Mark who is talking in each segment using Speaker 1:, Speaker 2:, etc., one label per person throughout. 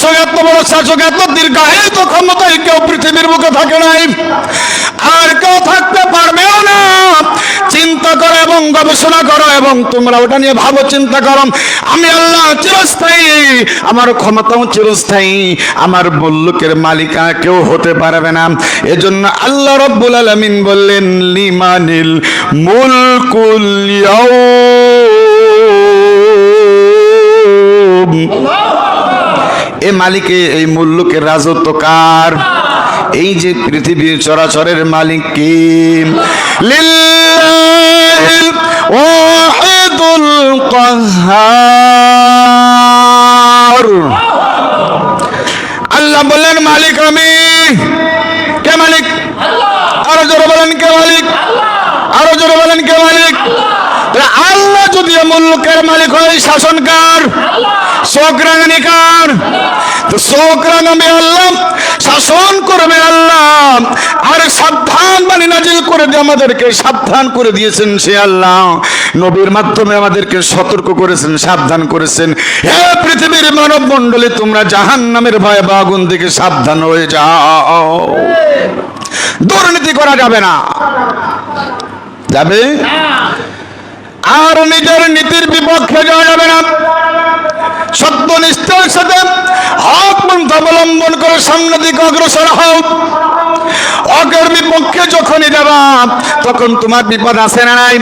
Speaker 1: শাসক, এত বড় শাসক, এত দীর্ঘায়িত ক্ষমতায় কেউ পৃথিবীর বুকে থাকে নাই, আর কেউ থাকতে পারবেও না। চিন্তা করো এবং গবেষণা করো এবং তোমরা ওটা নিয়ে ভাবো, চিন্তা করো। আমি আল্লাহ চিরস্থায়ী, আমার ক্ষমতাও চিরস্থায়ী, আমার মুলুকের মালিকা কেউ হতে পারবে না। এজন্য আল্লাহ রাব্বুল আলামিন বললেন, লিমানিল মুলকুল ইয়াউম, এ মালিকে, এই মুলুকের রাজত্ব কার? এই যে পৃথিবীর চরাচরের মালিক কে? লিল্লাহিল ওয়াহিদুল কাহ্হার। আল্লাহ বললেন মালিক আমি। কে মালিক? আরো জোরে বলেন কে মালিক? আরো জোরে বলেন কে মালিক? আল্লাহ যদি মুলুকের মালিক হয়, শাসন কার? চোখ রাঙানি কার? তো চোখ রাঙাবে আল্লাহ, শাসন করবে আল্লাহ, আর সাবধান বাণী নাজিল করে দিয়ে আমাদেরকে সাবধান করে দিয়েছেন সে আল্লাহ। নবীর মাধ্যমে আমাদেরকে সতর্ক করেছেন, সাবধান করেছেন, হে পৃথিবীর মানব মণ্ডলী, তোমরা জাহান্নামের ভয়ে আগুন থেকে সাবধান হয়ে যাও। দুর্নীতি করা যাবে না, যাবে, আর নিজের নীতির বিপক্ষে যাওয়া যাবে না। সত্যনিষ্ঠার সাথে হক পন্থা অবলম্বন করে সামনের দিকে অগ্রসর হও। হকের বিপক্ষে যখনই যাবা তখন তোমার বিপদ আছে না নাই?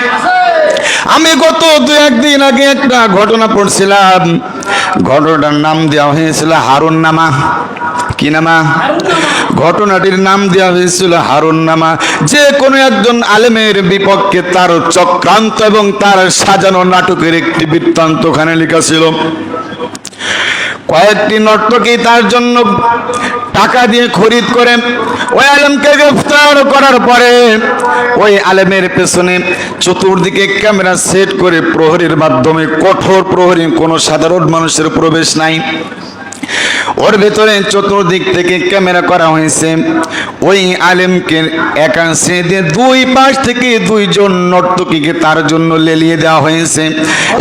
Speaker 1: আমি গত দু একদিন আগে একটা ঘটনা পড়ছিলাম, ঘটনাটার নাম দেওয়া হয়েছিল হারুন নামা। কি নামা? ঘটনাটির নাম দেওয়া হয়েছিল হারুন নামা। যে কোনো একজন আলেমের বিপক্ষে তার চক্রান্ত এবং তার সাজানো নাটকের একটি বৃত্তান্ত ওখানে লেখা ছিল। কয়েকটি নর্তকী তার জন্য টাকা দিয়ে খরিদ করে ওই আলেমকে গ্রেফতার করার পরে ওই আলেমের পেছনে চতুর্দিকে ক্যামেরা সেট করে প্রহরীর মাধ্যমে, কঠোর প্রহরী, কোনো সাধারণ মানুষের প্রবেশ নাই, ওর ভেতরে চতুর্দিক থেকে ক্যামেরা করা হয়েছে। ওই আলেমকে একাংশে দিয়ে দুই পাশ থেকে দুইজন নর্তকীকে তার জন্য লেলিয়ে দেওয়া হয়েছে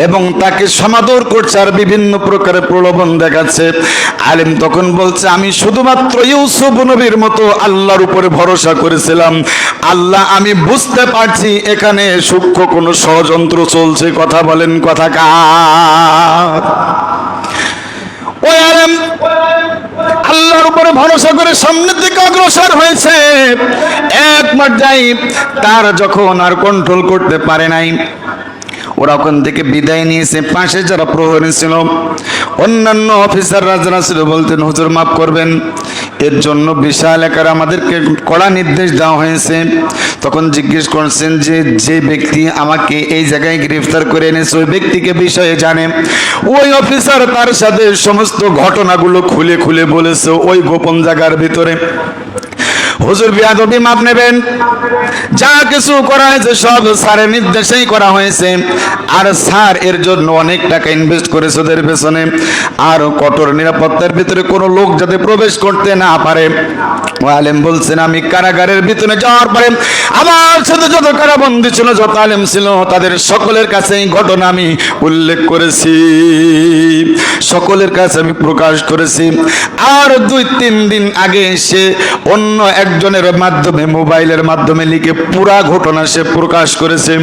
Speaker 1: এবং তাকে সমাদর করছে আর বিভিন্ন প্রকারের প্রলোভন দেখাচ্ছে। আলেম তখন বলছে, আমি শুধুমাত্র ইউসুফ নবীর মতো আল্লাহর উপরে ভরসা করেছিলাম। আল্লাহ, আমি বুঝতে পারছি এখানে সূক্ষ্ম কোনো ষড়যন্ত্র চলছে। কথা বলেন, কথা কার? ওই আলেম আল্লাহর উপরে ভরসা করে সামনের দিকে অগ্রসর হয়েছে। এক পর্যায়ে তার যখন আর কন্ট্রোল করতে পারে নাই, ওরা ওখান থেকে বিদায় নিয়েছে। পাশে যারা প্রহরী ছিল, অন্যান্য অফিসাররা যারা ছিল, বলতেন, হুজুর মাফ করবেন, এর জন্য বিশাল আকারে আমাদেরকে কড়া নির্দেশ দেওয়া হয়েছে। তখন জিজ্ঞেস করছেন যে যে ব্যক্তি আমাকে এই জায়গায় গ্রেফতার করে এনেছে ওই ব্যক্তিকে বিষয়ে জানে। ওই অফিসার তার সাথে সমস্ত ঘটনাগুলো খুলে খুলে বলেছে ওই গোপন জায়গার ভিতরে। হুজুর বিয়াদবি মাপ নেবেন, যা কিছু করা হয়েছে সব স্যারের নির্দেশেই করা হয়েছে, আর স্যার এর জন্য অনেক টাকা ইনভেস্ট করেছে ওদের পেছনে, আর কঠোর নিরাপত্তার ভিতরে কোনো লোক যাতে প্রবেশ করতে না পারে। আলেম বলছেন, আমি কারাগারের ভিতরে যাওয়ার পরে আমার সাথে যত কারাবন্দী ছিল, যত আলেম ছিল, তাদের সকলের কাছে এই ঘটনা আমি উল্লেখ করেছি, সকলের কাছে আমি প্রকাশ করেছি। আর 2-3 দিন আগে সে অন্য একজনের মাধ্যমে, মোবাইলের মাধ্যমে লিখে পুরা ঘটনা সে প্রকাশ করেছে।